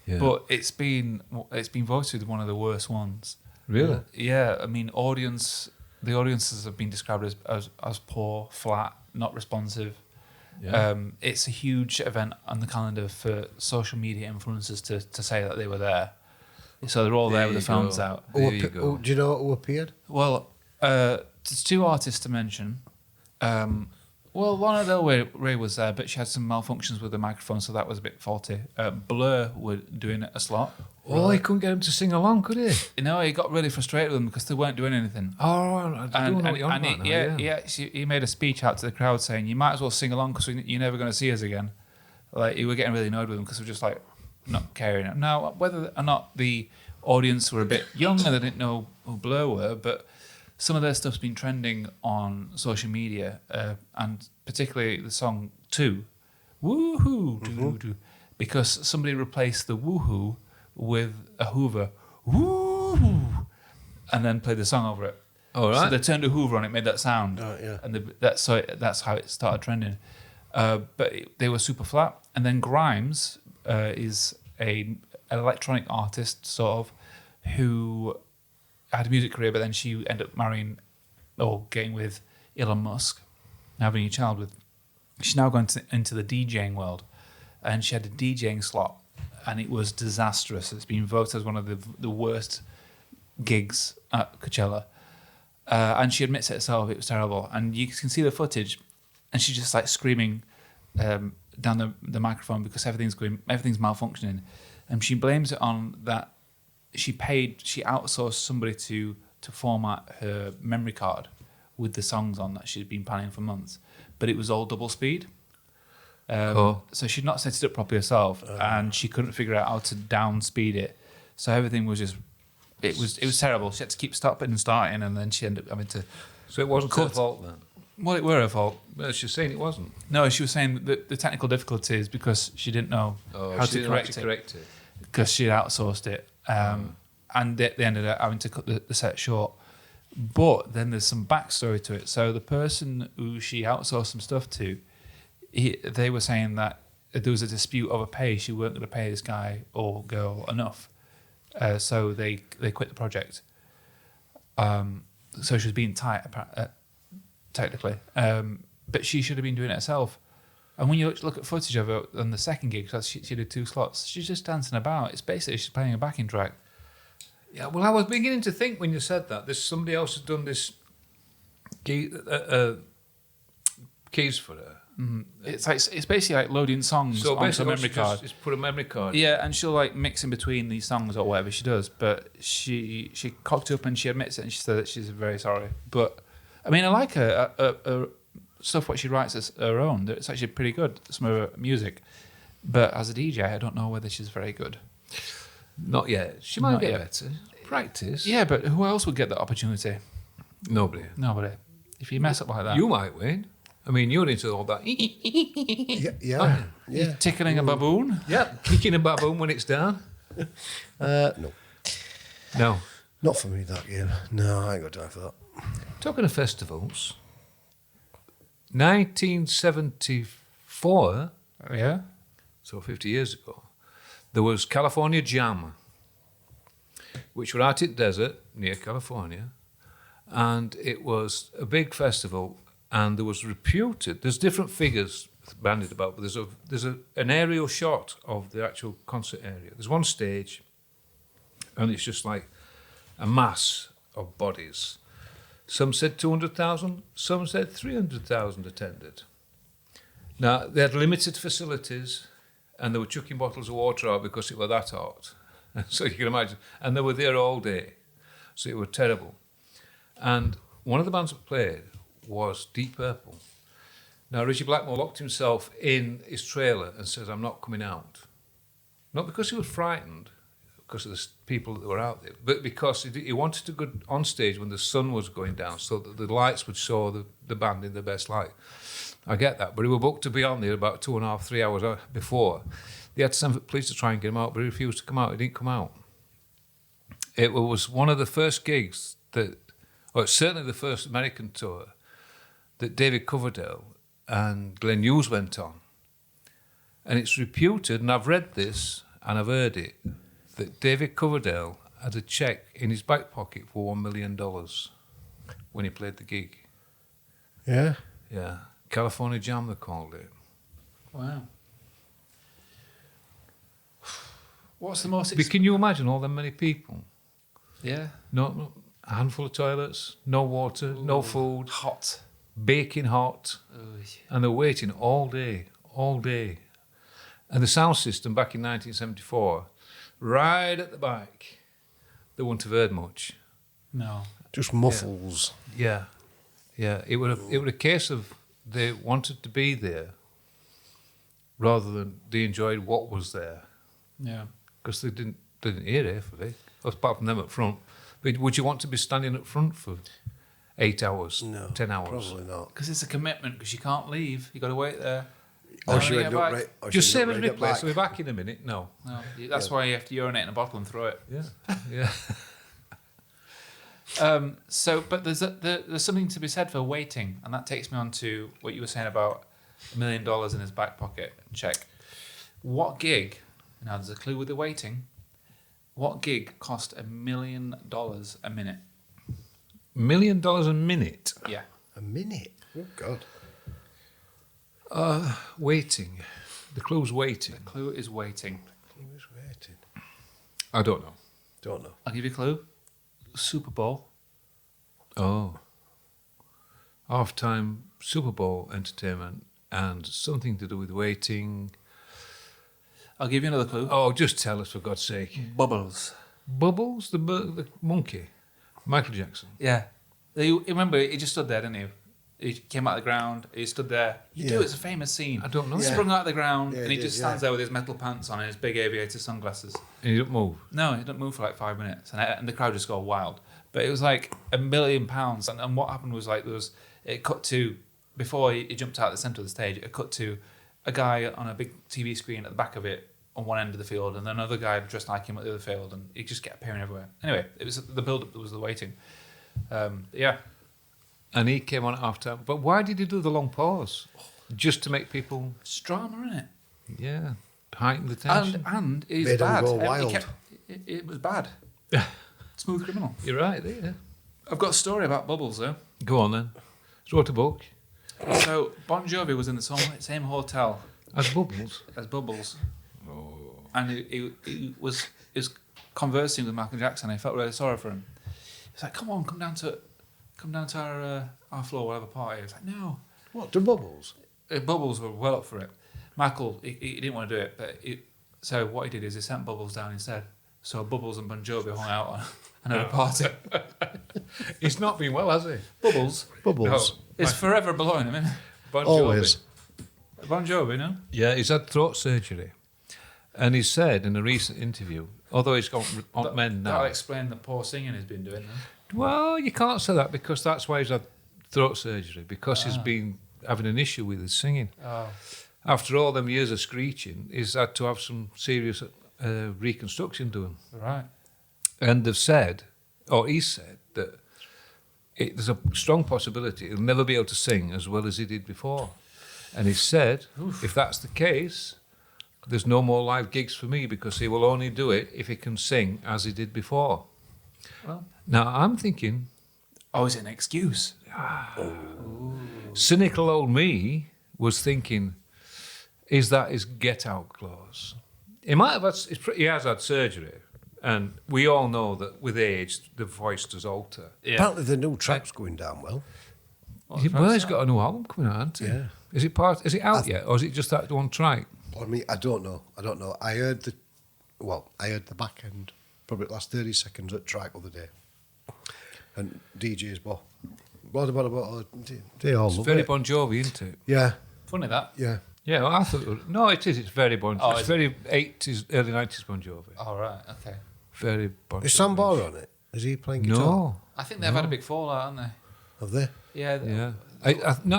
Speaker 3: Yeah.
Speaker 1: But it's been voted one of the worst ones.
Speaker 3: Really?
Speaker 1: Yeah, I mean, the audiences have been described as poor, flat, not responsive.
Speaker 3: Yeah.
Speaker 1: It's a huge event on the calendar for social media influencers to say that they were there. So they're all there with the phones out.
Speaker 3: There you go.
Speaker 2: Do you know who appeared?
Speaker 1: Well, there's two artists to mention. Well, Lana Del Rey was there, but she had some malfunctions with the microphone, so that was a bit faulty. Blur were doing it a slot.
Speaker 3: Oh, he couldn't get him to sing along, could he?
Speaker 1: He got really frustrated with them because they weren't doing anything.
Speaker 3: Oh, I do know what you're on about now,
Speaker 1: He made a speech out to the crowd saying, "You might as well sing along because you're never going to see us again." Like, he were getting really annoyed with them because they were just like not caring. Now, whether or not the audience were a bit young and they didn't know who Blur were, but some of their stuff's been trending on social media, and particularly the song 2, Woohoo, doo-doo-doo, because somebody replaced the woohoo with a Hoover, woo, and then played the song over it.
Speaker 3: All right.
Speaker 1: So they turned a Hoover on, it made that sound.
Speaker 2: Right, yeah.
Speaker 1: And that's how it started trending. But they were super flat. And then Grimes is an electronic artist, sort of, who had a music career, but then she ended up marrying or getting with Elon Musk, having a child with. She's now gone into the DJing world, and she had a DJing slot, and it was disastrous. It's been voted as one of the worst gigs at Coachella. And she admits it herself, it was terrible. And you can see the footage, and she's just like screaming down the microphone because everything's malfunctioning. And she blames it on that she outsourced somebody to format her memory card with the songs on that she'd been planning for months. But it was all double speed. So she'd not set it up properly herself, and she couldn't figure out how to down speed it. So everything was just, it was terrible. She had to keep stopping and starting, and then she ended up having to.
Speaker 3: So it wasn't her fault then?
Speaker 1: Well, it were her fault.
Speaker 3: Well, she's saying it wasn't.
Speaker 1: No, she was saying that the technical difficulty is because she didn't know how to correct it. Because she had outsourced it. And they ended up having to cut the set short. But then there's some backstory to it. So the person who she outsourced some stuff to, they were saying that there was a dispute over pay. She weren't going to pay this guy or girl enough. So they quit the project. So she was being tight, technically. But she should have been doing it herself. And when you look at footage of her on the second gig, because she did 2 slots, she's just dancing about. It's basically she's playing a backing track.
Speaker 3: Yeah, well, I was beginning to think when you said that, there's somebody else has done this keys for her.
Speaker 1: Mm-hmm. It's basically like loading songs onto a memory card.
Speaker 3: Just put a memory card.
Speaker 1: Yeah, and she'll like mix in between these songs or whatever she does. But she cocked up and she admits it, and she said that she's very sorry. But I mean, I like her stuff. What she writes as her own, it's actually pretty good. Some of her music, but as a DJ, I don't know whether she's very good.
Speaker 3: Not yet. She might
Speaker 1: Not
Speaker 3: get
Speaker 1: yet.
Speaker 3: better. Practice.
Speaker 1: Yeah, but who else would get that opportunity?
Speaker 3: Nobody.
Speaker 1: If you mess up like that,
Speaker 3: You might win. I mean, you're into all that.
Speaker 2: Yeah.
Speaker 1: You're tickling a baboon.
Speaker 3: Yeah, kicking a baboon when it's down.
Speaker 2: No.
Speaker 3: No.
Speaker 2: Not for me, that game. No, I ain't got time for that.
Speaker 3: Talking of festivals, 1974,
Speaker 1: Yeah.
Speaker 3: so 50 years ago, there was California Jam, which were out in the desert near California, and it was a big festival, and there was reputed, there's different figures bandied about, but there's an aerial shot of the actual concert area. There's one stage, and it's just like a mass of bodies. Some said 200,000, some said 300,000 attended. Now, they had limited facilities, and they were chucking bottles of water out because it was that hot. So you can imagine. And they were there all day. So it was terrible. And one of the bands that played was Deep Purple. Now, Richie Blackmore locked himself in his trailer and says, I'm not coming out. Not because he was frightened, because of the people that were out there, but because he wanted to go on stage when the sun was going down so that the lights would show the band in the best light. I get that, but he was booked to be on there about 2.5, 3 hours before. They had to send for the police to try and get him out, but he refused to come out. He didn't come out. It was one of the first gigs or certainly the first American tour, that David Coverdale and Glenn Hughes went on. And it's reputed, and I've read this and I've heard it, that David Coverdale had a check in his back pocket for $1 million when he played the gig.
Speaker 2: Yeah.
Speaker 3: Yeah. California Jam, they called it.
Speaker 1: Wow. What's the most...
Speaker 3: But can you imagine all them many people?
Speaker 1: Yeah.
Speaker 3: No, a handful of toilets, no water, no food.
Speaker 1: Hot.
Speaker 3: Baking hot. And they're waiting all day. And the sound system back in 1974, right at the back, they wouldn't have heard much.
Speaker 1: No.
Speaker 2: Just muffles.
Speaker 3: Yeah. It was a case of they wanted to be there rather than they enjoyed what was there.
Speaker 1: Yeah.
Speaker 3: Because they didn't hear it, apart from them up front. But would you want to be standing up front for 8 hours,
Speaker 2: No,
Speaker 3: 10 hours?
Speaker 2: probably not.
Speaker 1: Because it's a commitment, because you can't leave. You got to wait there.
Speaker 2: Just
Speaker 3: Save us a replay, so we're back in a minute. No.
Speaker 1: That's why you have to urinate in a bottle and throw it.
Speaker 3: Yeah.
Speaker 1: But there's something to be said for waiting, and that takes me on to what you were saying about $1 million in his back pocket. Check. What gig? Now there's a clue with the waiting. What gig cost $1 million a minute?
Speaker 3: $1 million a minute?
Speaker 1: Yeah.
Speaker 2: A minute? Oh, God.
Speaker 3: Waiting. The clue's waiting.
Speaker 1: The clue is waiting.
Speaker 2: He was waiting.
Speaker 3: I don't know.
Speaker 2: Don't know.
Speaker 1: I'll give you a clue. Super Bowl.
Speaker 3: Oh. Half-time Super Bowl entertainment and something to do with waiting.
Speaker 1: I'll give you another clue.
Speaker 3: Oh, just tell us, for God's sake.
Speaker 1: Bubbles.
Speaker 3: Bubbles? The monkey? Michael Jackson?
Speaker 1: Yeah. Remember, he just stood there, didn't he? He came out of the ground, he stood there. You do, it's a famous scene.
Speaker 3: I don't know.
Speaker 1: He
Speaker 3: Yeah.
Speaker 1: sprung out of the ground and he
Speaker 2: did,
Speaker 1: just stands there with his metal pants on and his big aviator sunglasses.
Speaker 3: And he didn't move.
Speaker 1: No, he didn't move for like 5 minutes, and the crowd just go wild. But it was like £1 million, and what happened was like it cut to before he jumped out of the centre of the stage. It cut to a guy on a big TV screen at the back of it on one end of the field, and then another guy dressed like him at the other field, and he just kept appearing everywhere. Anyway, it was the build-up that was the waiting. Yeah,
Speaker 3: And he came on at half-time. But why did he do the long pause? Just to make people,
Speaker 1: it's drama, isn't it?
Speaker 3: yeah, heighten the tension.
Speaker 1: And it's
Speaker 2: Made 'em
Speaker 1: bad.
Speaker 2: go
Speaker 1: He
Speaker 2: wild.
Speaker 1: it was bad. Smooth Criminal.
Speaker 3: You're right there.
Speaker 1: I've got a story about Bubbles though.
Speaker 3: Go on then. He's wrote a book.
Speaker 1: So Bon Jovi was in the same hotel
Speaker 3: As Bubbles.
Speaker 1: as Bubbles,
Speaker 3: Oh.
Speaker 1: and he was conversing with Michael Jackson. And he felt really sorry for him. He's like, "Come on, come down to our floor. We'll have a party." He's like, "No."
Speaker 2: What, the Bubbles?
Speaker 1: Bubbles were well up for it. Michael, he didn't want to do it, but so what he did is he sent Bubbles down instead. So Bubbles and Bon Jovi hung out on another party.
Speaker 3: He's not been well, has he?
Speaker 1: Bubbles
Speaker 2: Bubbles.
Speaker 1: is forever below him, isn't it?
Speaker 3: Bon Jovi.
Speaker 2: Always.
Speaker 1: Bon Jovi, no?
Speaker 3: Yeah, he's had throat surgery. And he said in a recent interview, although he's got on men now.
Speaker 1: That'll explain the poor singing he's been doing. No?
Speaker 3: Well, you can't say that because that's why he's had throat surgery, because he's been having an issue with his singing.
Speaker 1: Oh.
Speaker 3: After all them years of screeching, he's had to have some serious reconstruction done.
Speaker 1: Right.
Speaker 3: And they've said, or he said, that there's a strong possibility he'll never be able to sing as well as he did before. And he said, if that's the case, there's no more live gigs for me because he will only do it if he can sing as he did before.
Speaker 1: Well.
Speaker 3: Now, I'm thinking,
Speaker 1: Oh, is it an excuse?
Speaker 3: cynical old me was thinking, is that his get-out clause? He might have had, he has had surgery, and we all know that with age, the voice does alter.
Speaker 1: Yeah.
Speaker 2: Apparently the new track's going down well.
Speaker 3: Well, he's got a new album coming out, hasn't he?
Speaker 2: Yeah.
Speaker 3: Is it out yet, or is it just that one track?
Speaker 2: I mean, I don't know. I heard the back end, probably the last 30 seconds at track the other day. And DJs, they all
Speaker 3: It's
Speaker 2: love
Speaker 3: very
Speaker 2: it.
Speaker 3: Bon Jovi, isn't it?
Speaker 2: Yeah,
Speaker 1: Funny that.
Speaker 2: yeah.
Speaker 3: Yeah, well, I thought no, it is. It's very Bon Jovi.
Speaker 1: Oh,
Speaker 3: It's
Speaker 1: is
Speaker 3: very 80s, early 90s Bon Jovi.
Speaker 1: All right. Okay.
Speaker 3: Very Bon Jovi.
Speaker 2: Is Sam Barr on it? Is he playing guitar?
Speaker 3: No.
Speaker 1: I think they've had a big fallout, haven't
Speaker 2: Have they?
Speaker 1: they? Yeah.
Speaker 3: Yeah.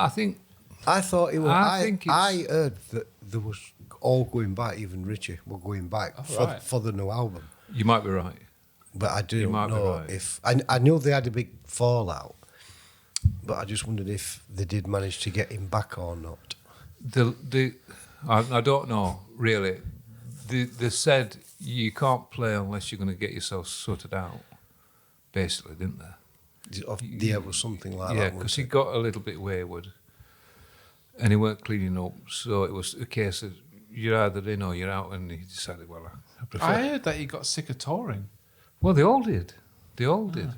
Speaker 3: I think
Speaker 2: I thought it was.
Speaker 3: I think it's-
Speaker 2: I heard that there was all going back. Even Richie were going back
Speaker 1: right.
Speaker 2: for the new album.
Speaker 3: you might be right.
Speaker 2: But I didn't
Speaker 3: might be
Speaker 2: know
Speaker 3: right.
Speaker 2: if I knew they had a big fallout. But I just wondered if they did manage to get him back or not.
Speaker 3: I don't know really. They said you can't play unless you're going to get yourself sorted out. Basically, didn't they?
Speaker 2: Yeah, it was something like
Speaker 3: Yeah,
Speaker 2: that.
Speaker 3: because he got a little bit wayward, and he weren't cleaning up. So it was a case of you're either in or you're out, and he decided, well, I prefer.
Speaker 1: I heard that he got sick of touring.
Speaker 3: Well, they all did. They all did.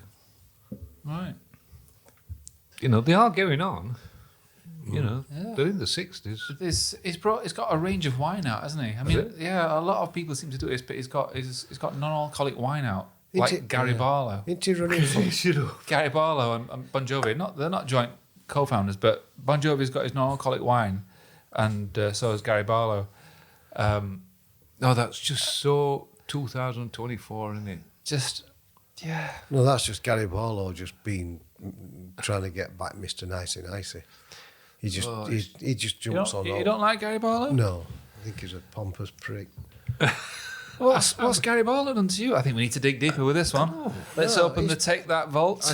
Speaker 1: Right.
Speaker 3: You know, they are going on. You know,
Speaker 1: Yeah.
Speaker 3: they're in the 60s.
Speaker 1: He's got a range of wine out, hasn't he? I mean, yeah, a lot of people seem to do this, but he's got non-alcoholic wine out, like Gary Barlow.
Speaker 2: Ain't he running from?
Speaker 1: Gary Barlow and Bon Jovi, they're not joint co-founders, but Bon Jovi's got his non-alcoholic wine, and so has Gary Barlow.
Speaker 3: No, that's just so 2024, isn't it?
Speaker 1: Just, yeah.
Speaker 2: No, that's just Gary Barlow just trying to get back Mr. Nicey Nicey. He just
Speaker 1: You
Speaker 2: jumps on.
Speaker 1: don't like Gary Barlow?
Speaker 2: No, I think he's a pompous prick.
Speaker 1: What's Gary Barlow done to you? I think we need to dig deeper with this one. Let's open the Take That vault.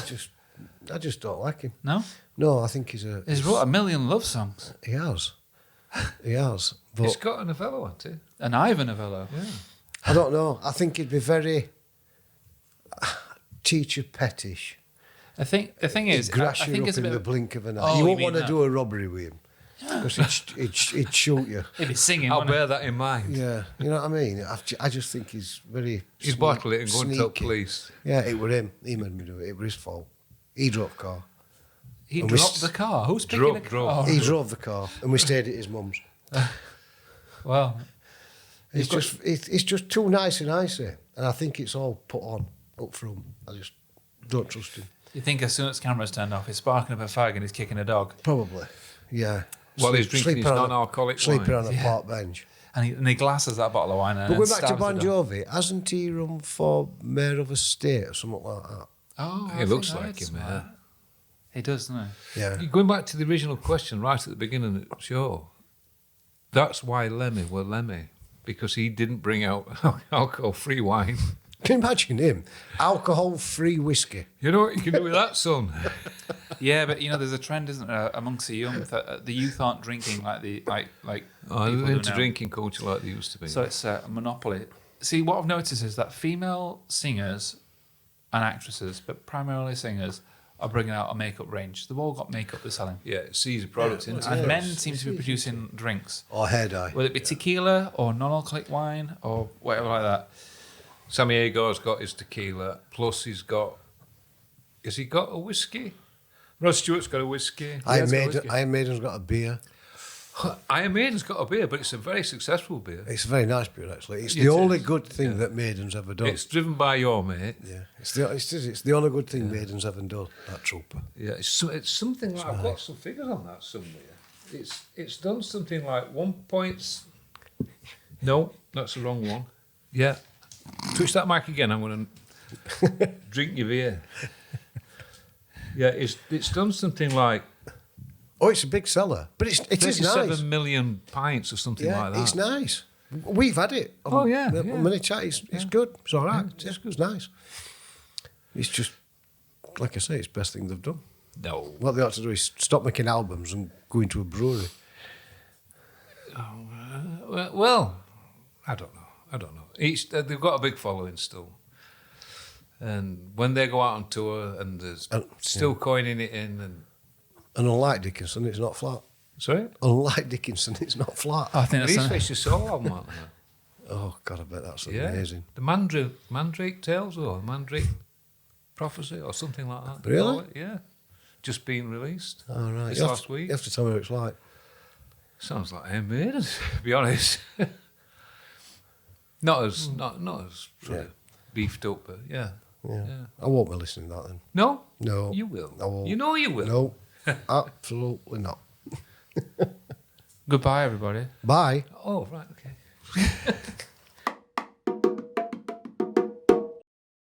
Speaker 2: I just don't like him.
Speaker 1: No?
Speaker 2: No, I think he's
Speaker 1: wrote a million love songs.
Speaker 2: He has. He has. But
Speaker 3: He's got a novello, hasn't he?
Speaker 1: An Ivan novello.
Speaker 3: Yeah.
Speaker 2: I don't know. I think he'd be very teacher pettish.
Speaker 1: I think the thing is,
Speaker 2: He'd grass
Speaker 1: I
Speaker 2: you
Speaker 1: think
Speaker 2: up
Speaker 1: it's a
Speaker 2: in
Speaker 1: bit
Speaker 2: the
Speaker 1: of,
Speaker 2: blink of an eye.
Speaker 1: Oh,
Speaker 2: You
Speaker 1: you
Speaker 2: won't
Speaker 1: mean
Speaker 2: want to
Speaker 1: that?
Speaker 2: do a robbery with him because he'd shoot you.
Speaker 1: he'd be singing.
Speaker 3: I'll
Speaker 1: wouldn't
Speaker 3: bear that in mind.
Speaker 2: Yeah, you know what I mean. I just think he's very.
Speaker 3: He's bottle it and go and tell
Speaker 2: sneaky.
Speaker 3: police.
Speaker 2: Yeah, it was him. He made me do it. It was his fault. He drove the car.
Speaker 1: He
Speaker 2: And we
Speaker 1: dropped
Speaker 2: s-
Speaker 1: the car. Who's picking the car?
Speaker 3: Drove.
Speaker 2: He drove the car, and we stayed at his mum's.
Speaker 1: Well,
Speaker 2: It's just too nice and icy, and I think it's all put on up front. I just don't trust him.
Speaker 1: you think as soon as the camera's turned off, he's sparking up a fag and he's kicking a dog,
Speaker 2: Probably, yeah.
Speaker 3: While he's drinking his
Speaker 2: Sleeping on a-
Speaker 3: non-alcoholic
Speaker 2: sleeping
Speaker 3: wine.
Speaker 2: on a park bench.
Speaker 1: and he glasses that bottle of wine. And
Speaker 2: But
Speaker 1: then
Speaker 2: going back to
Speaker 1: stabs the
Speaker 2: Bon
Speaker 1: dog.
Speaker 2: Jovi, hasn't he run for mayor of a state or something like that?
Speaker 1: Oh,
Speaker 3: He looks like him, yeah.
Speaker 1: He does, doesn't he?
Speaker 2: Yeah.
Speaker 3: Going back to the original question right at the beginning of the show, that's why Lemmy were Lemmy, because he didn't bring out alcohol-free wine.
Speaker 2: Can you imagine him? Alcohol-free whiskey.
Speaker 3: You know what you can do with that, son?
Speaker 1: Yeah, but there's a trend, isn't there, amongst the young that the youth aren't drinking like
Speaker 3: Oh,
Speaker 1: people
Speaker 3: they're
Speaker 1: do
Speaker 3: into
Speaker 1: now.
Speaker 3: drinking culture like they used to be.
Speaker 1: So it's a monopoly. See, what I've noticed is that female singers and actresses, but primarily singers, are bringing out a makeup range. They've all got makeup they're selling.
Speaker 3: yeah, it sees a product into
Speaker 1: And
Speaker 3: it.
Speaker 1: men seem to be producing drinks,
Speaker 2: Or hair dye.
Speaker 1: whether it be tequila or non-alcoholic wine or whatever like that.
Speaker 3: Sammy Hagar's got his tequila, plus he's got... Has he got a whiskey? Rod Stewart's got a whiskey.
Speaker 2: Iron Maiden's got a beer.
Speaker 3: Iron Maiden's got a beer, but it's a very successful beer.
Speaker 2: It's a very nice beer, actually. It's
Speaker 3: It
Speaker 2: the only
Speaker 3: is.
Speaker 2: good thing that Maiden's ever done.
Speaker 3: It's driven by your mate.
Speaker 2: Yeah, it's the only good thing Maiden's ever done. That trooper.
Speaker 3: Yeah, it's something like... I've got some figures on that somewhere. It's done something like 1 point... No, that's the wrong one. Yeah. Twitch that mic again, I'm going to drink your beer. Yeah, it's done something like
Speaker 2: Oh, it's a big seller, but it is
Speaker 3: 37
Speaker 2: nice.
Speaker 3: million pints or something
Speaker 2: Yeah,
Speaker 3: like that.
Speaker 2: it's nice. We've had it.
Speaker 3: Oh, yeah, yeah.
Speaker 2: Many chat. It's good. It's all right.
Speaker 3: Yeah,
Speaker 2: It's nice. It's just, like I say, it's the best thing they've done.
Speaker 3: No.
Speaker 2: What they ought to do is stop making albums and go into a brewery.
Speaker 3: Well, I don't know. They've got a big following still. And when they go out on tour and there's still coining it in and...
Speaker 2: And unlike Dickinson, it's not flat.
Speaker 3: Sorry?
Speaker 2: Unlike Dickinson, it's not flat.
Speaker 1: I think
Speaker 3: These
Speaker 1: that's
Speaker 3: Faces solo album, aren't they?
Speaker 2: Oh, God, I bet that's
Speaker 3: Yeah.
Speaker 2: amazing.
Speaker 3: The Mandrake Tales or Mandrake Prophecy or something like that. they
Speaker 2: Really?
Speaker 3: call it, yeah. Just being released.
Speaker 2: All right.
Speaker 3: This
Speaker 2: You have
Speaker 3: last
Speaker 2: to-
Speaker 3: week.
Speaker 2: You have to tell me what it's like.
Speaker 3: Sounds like Iron Maiden, to be honest. not as sort of beefed up, but yeah.
Speaker 2: Yeah.
Speaker 3: Yeah.
Speaker 2: I won't be listening to that then.
Speaker 3: No?
Speaker 2: No.
Speaker 3: You will.
Speaker 2: I won't.
Speaker 3: You know you will.
Speaker 2: No, absolutely not.
Speaker 1: Goodbye, everybody.
Speaker 2: Bye.
Speaker 3: Oh, right, okay.